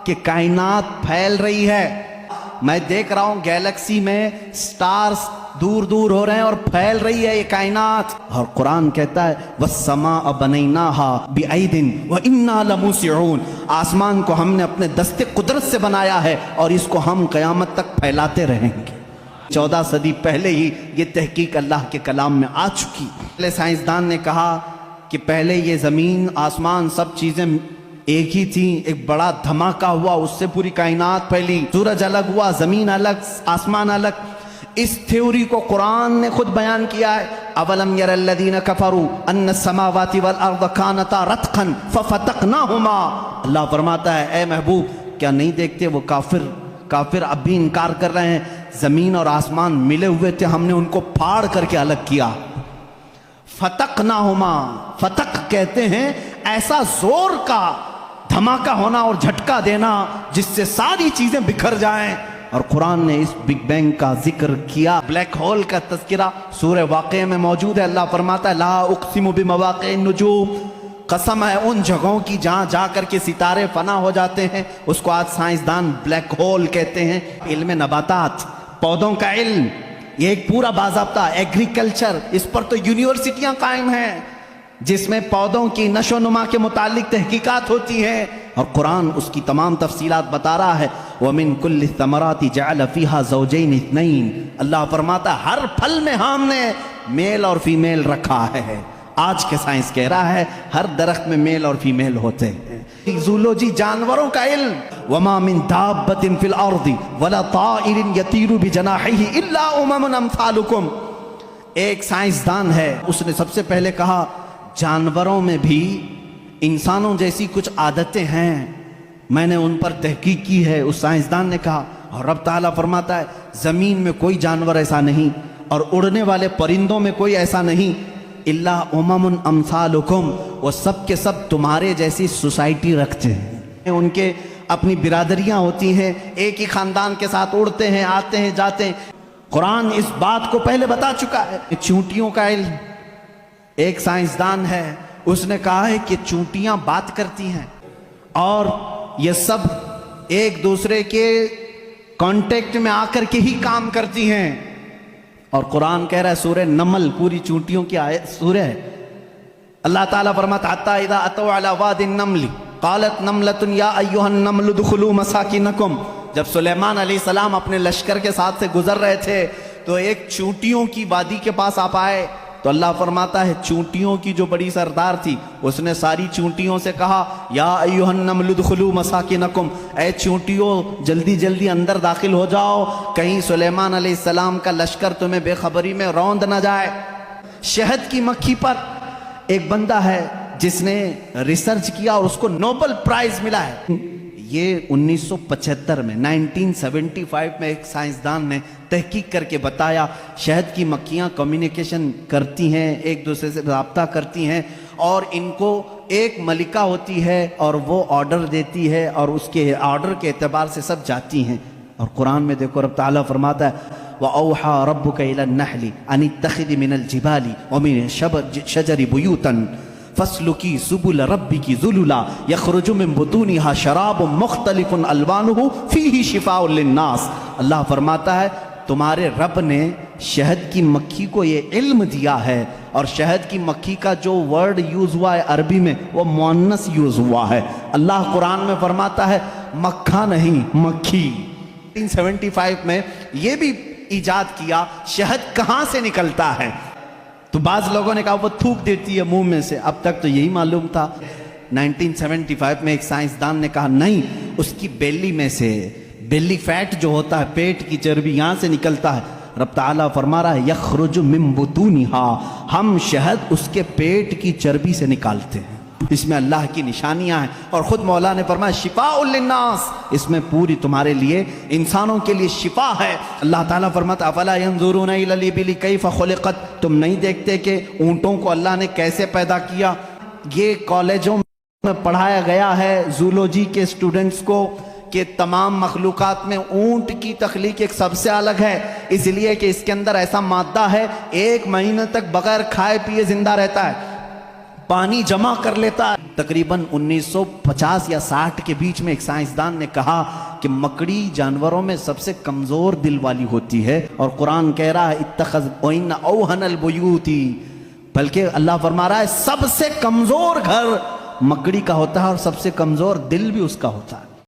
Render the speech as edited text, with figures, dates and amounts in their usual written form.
کہ کائنات پھیل رہی ہے. میں دیکھ رہا ہوں گیلیکسی میں سٹارز دور دور ہو رہے ہیں اور پھیل رہی ہے یہ کائنات. اور قرآن کہتا ہے وَالسَّمَاءَ بَنَيْنَاهَا بِأَيْدٍ وَإِنَّا لَمُوسِعُونَ. آسمان کو ہم نے اپنے دست قدرت سے بنایا ہے اور اس کو ہم قیامت تک پھیلاتے رہیں گے. 14 صدی پہلے ہی یہ تحقیق اللہ کے کلام میں آ چکی. پہلے سائنسدان نے کہا کہ پہلے یہ زمین آسمان سب چیزیں ایک ہی تھیں، ایک بڑا دھماکہ ہوا، اس سے پوری کائنات پھیلی، سورج الگ ہوا، زمین الگ، آسمان الگ. اس تھیوری کو قرآن نے خود بیان کیا ہے. اولم یر الذین کفروا ان السماوات والارض کانتا رتقا ففتقناہما. اللہ فرماتا ہے اے محبوب کیا نہیں دیکھتے وہ کافر اب بھی انکار کر رہے ہیں، زمین اور آسمان ملے ہوئے تھے، ہم نے ان کو پھاڑ کر کے الگ کیا. فتقناہما، فتق کہتے ہیں ایسا زور کا دھماکہ ہونا اور جھٹکا دینا جس سے ساری چیزیں بکھر جائیں. اور قرآن نے اس بگ بینگ کا ذکر کیا. بلیک ہول کا تذکرہ سورہ واقعہ میں موجود ہے. اللہ فرماتا ہے لا اقسم بمواقع النجوم، قسم ہے ان جگہوں کی جہاں جا کر کے ستارے فنا ہو جاتے ہیں. اس کو آج سائنسدان بلیک ہول کہتے ہیں. علم نباتات، پودوں کا علم، یہ ایک پورا باضابطہ ایگریکلچر، اس پر تو یونیورسٹیاں قائم ہیں جس میں پودوں کی نشو و نما کے متعلق تحقیقات ہوتی ہیں. اور قرآن اس کی تمام تفصیلات بتا رہا ہے. وَمِن كُلِّ الثَّمَرَاتِ جَعَلَ فِيهَا زَوْجَيْنِ اثْنَيْنِ. اللہ فرماتا ہے ہر پھل میں ہم نے میل اور فیمیل رکھا ہے. آج کے سائنس کہہ رہا ہے ہر درخت میں میل اور فیمیل ہوتے ہیں. زولوجی، جانوروں کا علم. وَمَا مِن دَابَّةٍ فِي الْأَرْضِ وَلَا طَائِرٍ يَطِيرُ بِجَنَاحِهِ إِلَّا أُمَمٌ أَمْثَالُكُمْ. ایک سائنسدان ہے، اس نے سب سے پہلے کہا جانوروں میں بھی انسانوں جیسی کچھ عادتیں ہیں، میں نے ان پر تحقیق کی ہے. اس سائنسدان نے کہا. اور رب تعالیٰ فرماتا ہے زمین میں کوئی جانور ایسا نہیں اور اڑنے والے پرندوں میں کوئی ایسا نہیں. الا امم امثالکم، وہ سب کے سب تمہارے جیسی سوسائٹی رکھتے ہیں. ان کے اپنی برادریاں ہوتی ہیں، ایک ہی خاندان کے ساتھ اڑتے ہیں، آتے ہیں، جاتے ہیں. قرآن اس بات کو پہلے بتا چکا ہے. چونٹیوں کا علم، ایک سائنسدان ہے، اس نے کہا ہے کہ چونٹیاں بات کرتی ہیں اور یہ سب ایک دوسرے کے کانٹیکٹ میں آ کر کے ہی کام کرتی ہیں. اور قرآن کہہ رہا ہے سورہ نمل پوری چونٹیوں کی سورہ ہے. اللہ تعالیٰ فرماتا حتی اذا اتوا علی واد النمل قالت نملۃ یا ایھا النمل ادخلوا مساکنکم. جب سلیمان علیہ السلام اپنے لشکر کے ساتھ سے گزر رہے تھے تو ایک چونٹیوں کی وادی کے پاس آپ آئے تو اللہ فرماتا ہے چونٹیوں کی جو بڑی سردار تھی اس نے ساری چونٹیوں سے کہا یا ایھا النمل ادخلوا مساکنکم، اے چونٹیوں جلدی جلدی اندر داخل ہو جاؤ، کہیں سلیمان علیہ السلام کا لشکر تمہیں بے خبری میں روند نہ جائے. شہد کی مکھی پر ایک بندہ ہے جس نے ریسرچ کیا اور اس کو نوبل پرائز ملا ہے. یہ 1975 میں 1975 میں ایک سائنسدان نے تحقیق کر کے بتایا شہد کی مکھیاں کمیونیکیشن کرتی ہیں، ایک دوسرے سے رابطہ کرتی ہیں اور ان کو ایک ملکہ ہوتی ہے اور وہ آرڈر دیتی ہے اور اس کے آرڈر کے اعتبار سے سب جاتی ہیں. اور قرآن میں دیکھو رب تعالیٰ فرماتا ہے وَأَوْحَى رَبُّكَ إِلَى النَّحْلِ أَنِ اتَّخِذِ مِنَ الْجِبَالِ وَمِنَ الشَّجَرِ بُيُوتًا فَاسْلُكِي سُبُلَ رَبِّكِ ذُلُلًا يَخْرُجُ مِن بُطُونِهَا شَرَابٌ مُخْتَلِفٌ أَلْوَانُهُ فِيهِ شِفَاءٌ لِلنَّاسِ. اللہ فرماتا ہے تمہارے رب نے شہد کی مکھی کو یہ علم دیا ہے اور شہد کی مکھی کا جو ورڈ یوز ہوا ہے عربی میں وہ مؤنث یوز ہوا ہے. اللہ قرآن میں فرماتا ہے مکھا نہیں مکھی. 1975 میں یہ بھی ایجاد کیا شہد کہاں سے نکلتا ہے. تو بعض لوگوں نے کہا وہ تھوک دیتی ہے منہ میں سے، اب تک تو یہی معلوم تھا. 1975 میں ایک سائنسدان نے کہا نہیں، اس کی بیلی میں سے، بیلی فیٹ جو ہوتا ہے پیٹ کی چربی یہاں سے نکلتا ہے. رب تعالیٰ فرما رہا ہے یخرج من بطونها، ہم شہد اس کے پیٹ کی چربی سے نکالتے ہیں. اس میں اللہ کی نشانیاں ہیں اور خود مولا نے فرمایا شفاء للناس، اس میں پوری تمہارے لیے انسانوں کے لیے شفا ہے. اللہ تعالیٰ فرماتا افلا ينظرون الى الابل كيف خلقت، تم نہیں دیکھتے کہ اونٹوں کو اللہ نے کیسے پیدا کیا. یہ کالجوں میں پڑھایا گیا ہے زولوجی کے اسٹوڈنٹس کو کہ تمام مخلوقات میں اونٹ کی تخلیق ایک سب سے الگ ہے، اس لیے کہ اس کے اندر ایسا مادہ ہے 1 مہینے تک بغیر کھائے پیے زندہ رہتا ہے. پانی جمع کر لیتا ہے۔ تقریباً 1950 یا 60 کے بیچ میں ایک سائنسدان نے کہا کہ مکڑی جانوروں میں سب سے کمزور دل والی ہوتی ہے، اور قرآن کہہ رہا ہے اتخذ وَإِنَّ أَوْهَنَ الْبُيُوتِ، بلکہ اللہ فرما رہا ہے سب سے کمزور گھر مکڑی کا ہوتا ہے اور سب سے کمزور دل بھی اس کا ہوتا ہے۔